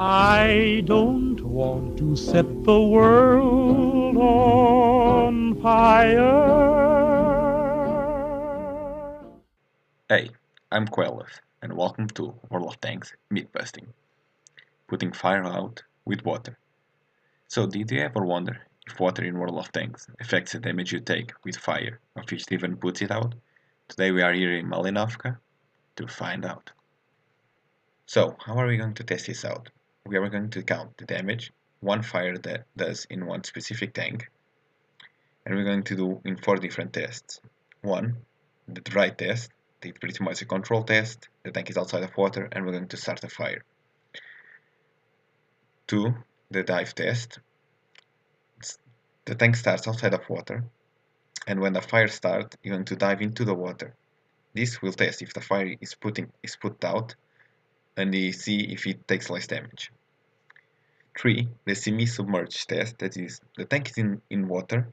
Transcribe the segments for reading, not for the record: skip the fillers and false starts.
I don't want to set the world on fire. Hey, I'm Queleth, and welcome to World of Tanks Mythbusting, putting fire out with water. So, did you ever wonder if water in World of Tanks affects the damage you take with fire, or if it even puts it out? Today we are here in Malinovka to find out. So, how are we going to test this out? We are going to count the damage one fire that does in one specific tank, and we're going to do in 4 different tests. One, the dry test, it's pretty much a control test, the tank is outside of water, and we're going to start a fire. 2, the dive test, the tank starts outside of water, and when the fire starts, you're going to dive into the water. This will test if the fire is put out, and see if it takes less damage. 3, the semi-submerged test, that is, the tank is in water,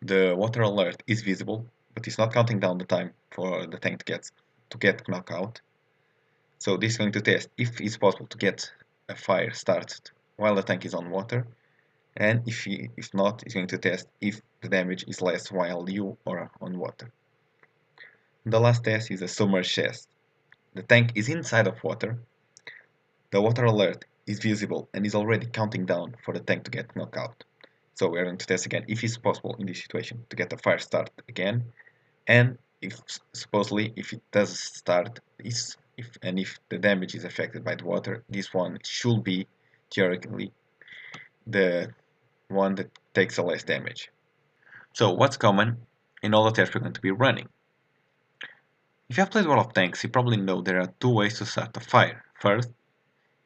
the water alert is visible, but it's not counting down the time for the tank to get knocked out. So this is going to test if it's possible to get a fire started while the tank is on water, and if not, it's going to test if the damage is less while you are on water. The last test is a submerged test. The tank is inside of water, the water alert is visible and is already counting down for the tank to get knocked out. So we are going to test again if it's possible in this situation to get the fire start again, and if supposedly if it does start, if the damage is affected by the water, this one should be theoretically the one that takes the less damage. So what's common in all the tests we're going to be running? If you have played World of Tanks, you probably know there are 2 ways to start a fire. First,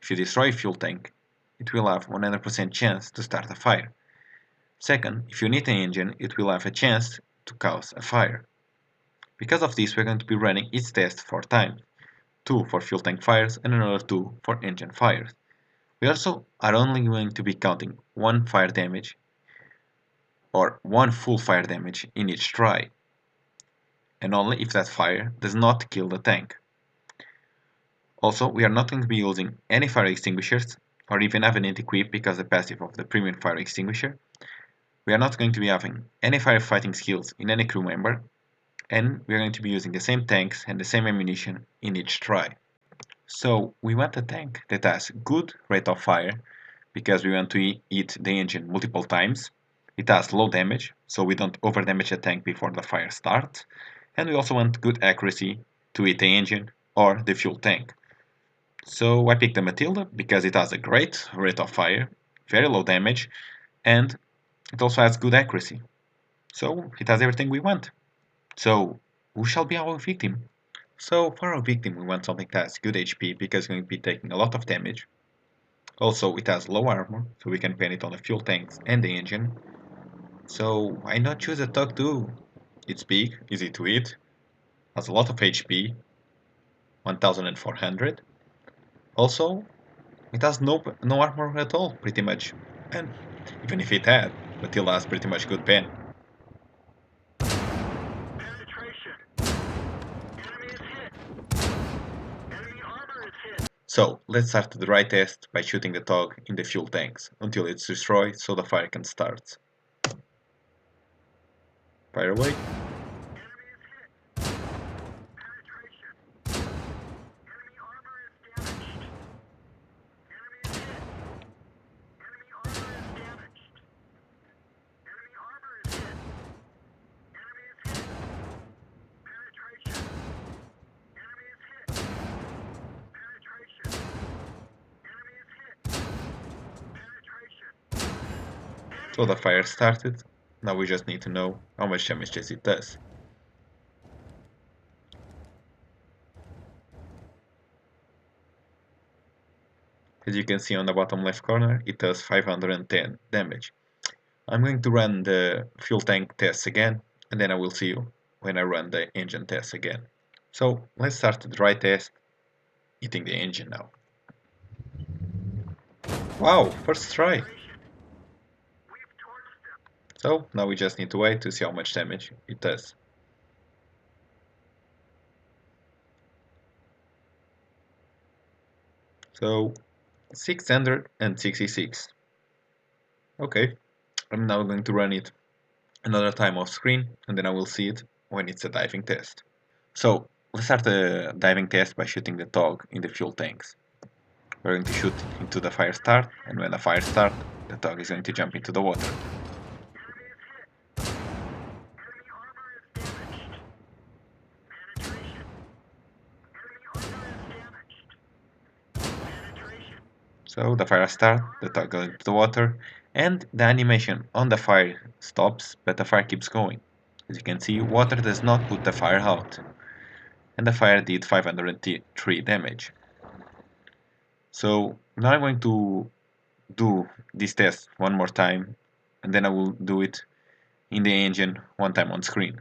if you destroy a fuel tank, it will have 100% chance to start a fire. Second, if you need an engine, it will have a chance to cause a fire. Because of this, we're going to be running each test 4 times, 2 for fuel tank fires and another 2 for engine fires. We also are only going to be counting 1 fire damage or 1 full fire damage in each try, and only if that fire does not kill the tank. Also, we are not going to be using any fire extinguishers or even having it equipped because the passive of the premium fire extinguisher. We are not going to be having any firefighting skills in any crew member, and we are going to be using the same tanks and the same ammunition in each try. So we want a tank that has good rate of fire because we want to hit the engine multiple times. It has low damage, so we don't over damage the tank before the fire starts, and we also want good accuracy to hit the engine or the fuel tank. So I picked the Matilda because it has a great rate of fire, very low damage, and it also has good accuracy. So it has everything we want. So who shall be our victim? So for our victim we want something that has good HP because it's going to be taking a lot of damage. Also it has low armor, so we can pen it on the fuel tanks and the engine. So why not choose a Tug 2? It's big, easy to hit, has a lot of HP, 1400. Also, it has no armor at all, pretty much. And even if it had, Matilda has pretty much good pen. So let's start the dry test by shooting the Tug in the fuel tanks until it's destroyed so the fire can start. Fire away. So the fire started, now we just need to know how much damage it does. As you can see on the bottom left corner, it does 510 damage. I'm going to run the fuel tank tests again, and then I will see you when I run the engine tests again. So let's start the dry test, hitting the engine now. Wow, first try! So now we just need to wait to see how much damage it does. So 666. Okay, I'm now going to run it another time off screen, and then I will see it when it's a diving test. So let's start the diving test by shooting the tog in the fuel tanks. We're going to shoot into the fire start, and when the fire starts, the tog is going to jump into the water. So the fire starts, the tog goes into the water, and the animation on the fire stops, but the fire keeps going. As you can see, water does not put the fire out, and the fire did 503 damage. So now I'm going to do this test one more time, and then I will do it in the engine one time on screen.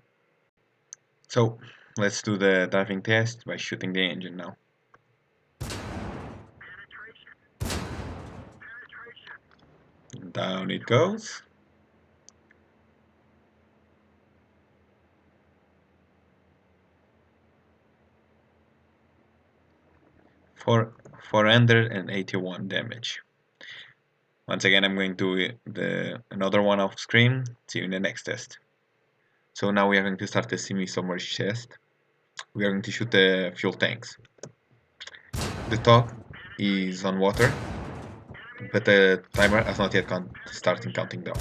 So let's do the diving test by shooting the engine now. Down it goes. For 481 damage. Once again, I'm going to do another one off screen. See you in the next test. So now we are going to start the semi-submerged test. We are going to shoot the fuel tanks. The top is on water, but the timer has not yet started counting down.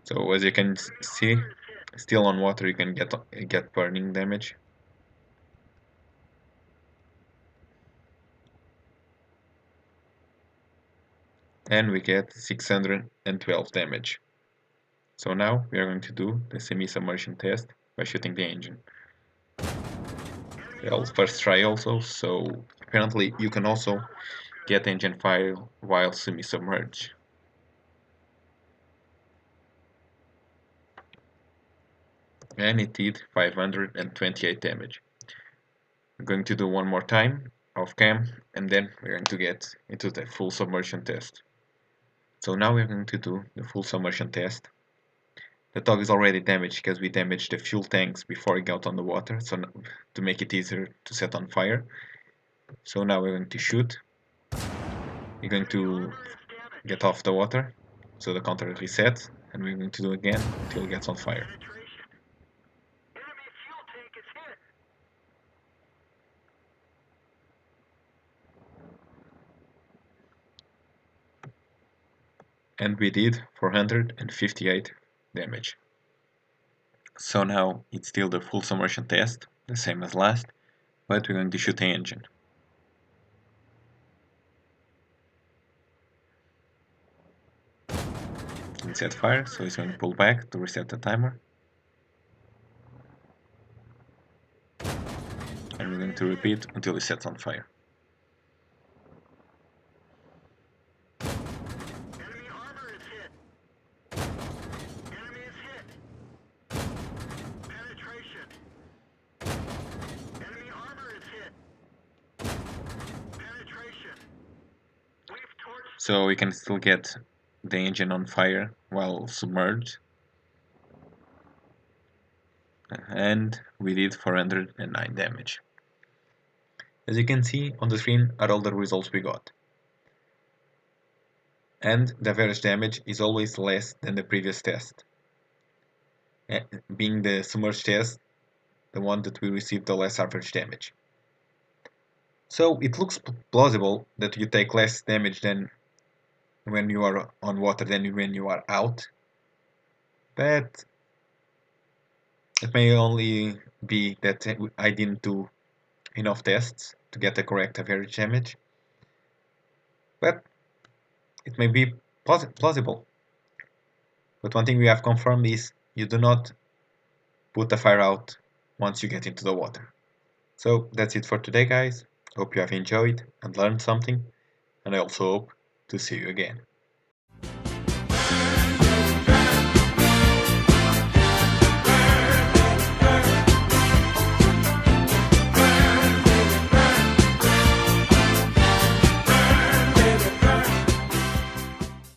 So as you can see, still on water you can get burning damage. And we get 612 damage. So now we are going to do the semi-submersion test by shooting the engine. Well, first try also, so apparently you can also get engine fire while semi-submerged. And it did 528 damage. I'm going to do one more time off cam, and then we're going to get into the full submersion test. So now we're going to do the full submersion test. The dog is already damaged because we damaged the fuel tanks before it got on the water, so to make it easier to set on fire. So now we're going to shoot. We're going to get off the water, so the counter resets, and we're going to do again until it gets on fire. And we did 458 damage. So now it's still the full submersion test, the same as last, but we're going to shoot the engine. And set fire, so it's going to pull back to reset the timer. And we're going to repeat until it sets on fire. So we can still get the engine on fire while submerged. And we did 409 damage. As you can see on the screen are all the results we got. And the average damage is always less than the previous test. Being the submerged test, the one that we received the less average damage. So it looks plausible that you take less damage than when you are on water than when you are out, but it may only be that I didn't do enough tests to get the correct average damage, but it may be plausible. But one thing we have confirmed is you do not put the fire out once you get into the water. So that's it for today, guys. Hope you have enjoyed and learned something, and I also hope to see you again.